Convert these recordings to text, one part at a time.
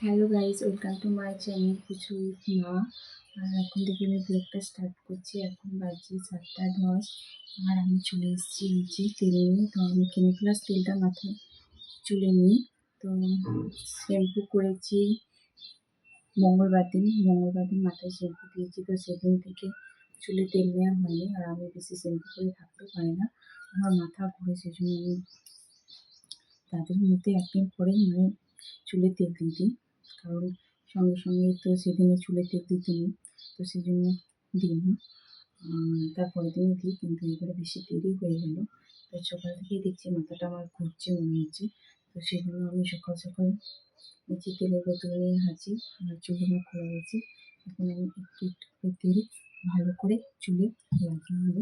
Hello guys, welcome to my channel কিছু with মা। আর এখন থেকে আমি ব্লগটা স্টার্ট করছি। এখন বাজে 7:10 আর আমি চলে এসেছি নিচে তেল নিয়ে। তো আমি ক্লিনিক তেলটা মাথায় চুলে নিই। তো শ্যাম্পু করেছি মঙ্গলবার দিন মাথায় শ্যাম্পু দিয়েছি। তো সেদিন থেকে চুলে তেল নেওয়া হয়নি। আর আমি বেশি শ্যাম্পু করে থাকতে পারি না, আমার মাথা ঘুরে, সেজন্য আমি তাদের মধ্যে একদিন পরেই চুলে তেল দিয়ে দিই। কারণ সঙ্গে সঙ্গে তো সেদিনে চুলে তেল দিতে নেই, তো সেই জন্য দিই না। তারপরের দিনে দিই, কিন্তু এবারে বেশি দেরি হয়ে গেল। তো সকাল থেকেই দেখছি মাথাটা আমার ঘুরছে মনে হচ্ছে। তো সেই জন্য আমি সকাল সকাল নিচে তেলের বোতল নিয়ে হাঁচি। আমার চুল আমার খোলা গেছে। এখন আমি একটু একটু করে তেল ভালো করে চুলে লাগিয়ে নেব।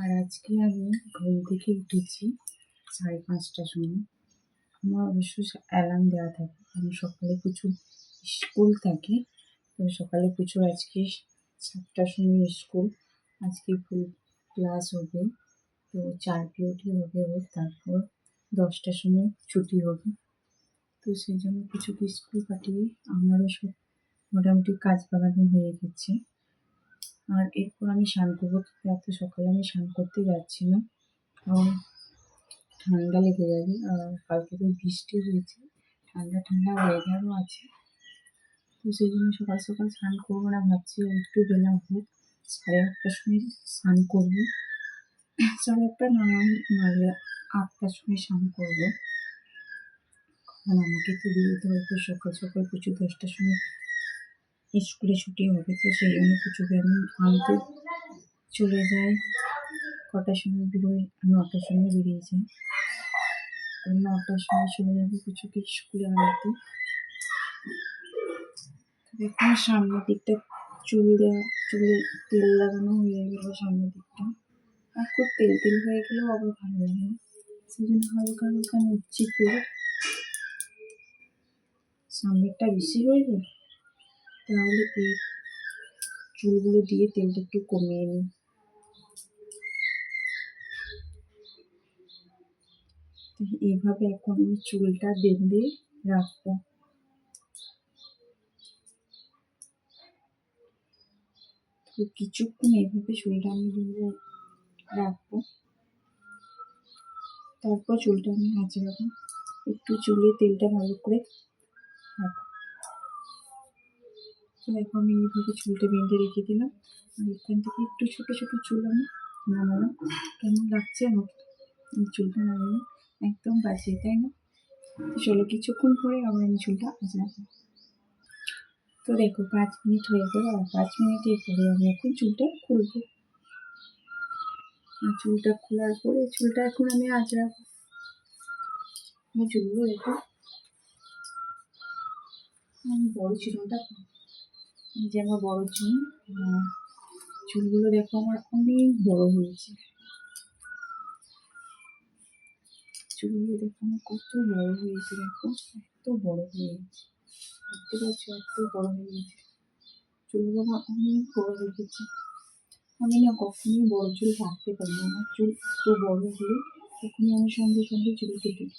আর আজকে আমি ঘুম থেকে উঠেছি 5:30টার সময়। আমার অবশ্য অ্যালার্ম দেওয়া থাকে, আমি সকালে প্রচুর স্কুল থাকে। তো সকালে প্রচুর আজকে 7টার সময় স্কুল, আজকে ফুল ক্লাস হবে। তো 4 পিরিয়ডই হবে ওর, তারপর 10টার সময় ছুটি হবে। তো সেই জন্য কিছু স্কুল পাঠিয়ে আমারও সব মোটামুটি কাজ বাগানো হয়ে গেছে। আর এরপর আমি স্নান করবো, এত সকালে আমি স্নান করতে যাচ্ছি না, কারণ ঠান্ডা লেগে যাবে। আর কালকে তো বৃষ্টি হয়েছে, ঠান্ডা ঠান্ডা ওয়েদারও আছে। তো সেই জন্য সকাল সকাল স্নান করবো না, ভাবছি একটু বেলা হোক, 8:30টার সময় স্নান করবো। 8:30 না, নাহলে 8টার সময় স্নান করবো। কারণ আমাকে তো বেরোতে হবে সকাল সকাল, প্রচুর 10টার সময় স্কুলে ছুটি হবে। তো সেই জন্য প্রচুরকে আমি আনতে চলে যাই। কটার সময় বেরোই? 9টার সময় বেরিয়ে যাই। 9টার সময় চলে যাবো কিছুকে স্কুলে আনতে। দেখুন সামনের দিকটা চুলে তেল লাগানো হয়ে গেল। সামনের দিকটা আর খুব তেল তেল হয়ে গেলেও আবার ভালো লাগে না, সেই জন্য হালকা হালকা নিচ্ছি তেল। সামনেরটা বেশি হয়ে গেল, তাহলে এই চুলগুলো দিয়ে তেলটা একটু কমিয়ে নিই। এইভাবে এখন আমি চুলটা বেঁধে রাখবো। তো কিছুক্ষণ এইভাবে চুলটা আমি বেঁধে রাখবো, তারপর চুলটা আমি আঁচড়াবো। একটু চুলে তেলটা ভালো করে রাখবো। তো এখন আমি এইভাবে চুলটা বেঁধে রেখে দিলাম। আর এখান থেকে একটু ছোটো ছোটো চুল আমি নামালাম। কেমন লাগছে আমাকে চুলটা নামিয়ে? একদম বাজে, তাই না? চলো কিছুক্ষণ পরে আবার আমি চুলটা আঁচড়াবো। তো দেখো 5 মিনিট হয়ে গেল, আর 5 মিনিটের পরে আমি এখন চুলটা খুলবো। আর চুলটা খোলার পরে চুলটা এখন আমি আঁচড়াবো। আমি চুলগুলো দেখো, বড় চুলটা, এই যে আমার বড় চুল। চুলগুলো দেখো আমার অনেক বড় হয়েছে। চুলগুলো দেখো আমার কত বড় হয়েছে, দেখো এত বড় হয়ে গেছে, দেখতে পাচ্ছ এত বড় হয়ে গেছে। চুলগুলো আমার অনেক বড় হয়ে গেছে। আমি না কখনোই বড় চুল রাখতে পারি না, আমার চুল এত বড় হলে তখনই আমি সঙ্গে সঙ্গে চুল কেটে দিই।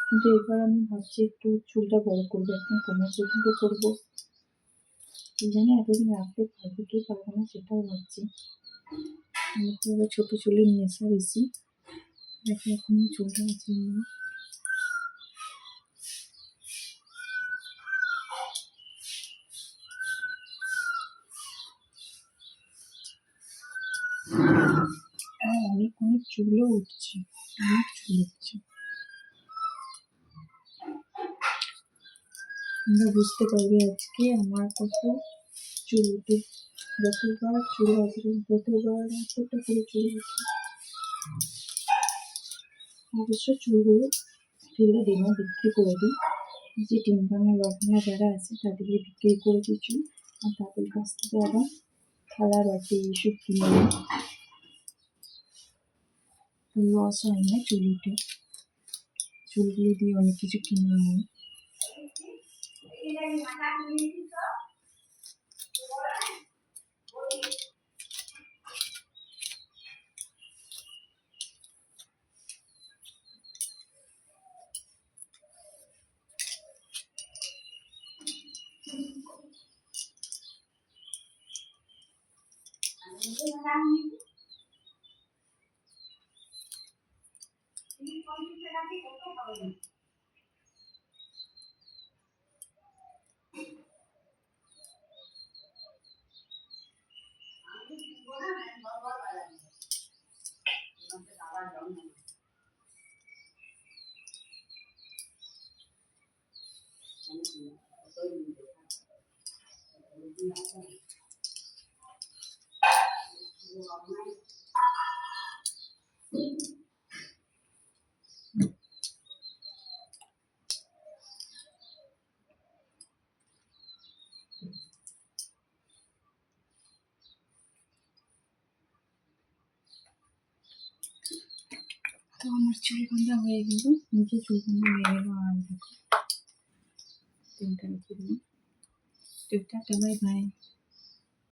কিন্তু এবার আমি ভাবছি একটু চুলটা বড় করবো, এখন কোমর পর্যন্ত করবো। কি জানি এতদিন রাখতে পারবো কি পারবো না, সেটাও ভাবছি। আমার তো আবার ছোটো চুলের নেশা বেশি। দেখো এখন আমি চুলটা আঁচড়ে নিই। অনেক অনেক চুলও উঠছে, অনেক চুল উঠছে। তোমরা বুঝতে পারবে আজকে আমার কত চুল উঠে। যতবার চুল আঁচড়ে ততবার এতটা করে চুল উঠে। অবশ্য চুলগুলো ফেলে দিই না, বিক্রি করে দিই। যে টিনকানা লগ্না যারা আছে তাদেরকে বিক্রি করে দিই চুল। আর তাদের কাছ থেকে আবার থালা বাটি এইসব কিনে নিই। লস হয় না চুল উঠে, চুলগুলো দিয়ে অনেক কিছু কিনে হয়। তো আমার চুল বাঁধা হয়ে গেল, নিচে চুল বাঁধা হয়ে গেল। আর দেখো তেলটা রেখে দিলাম। Tata, bye bye.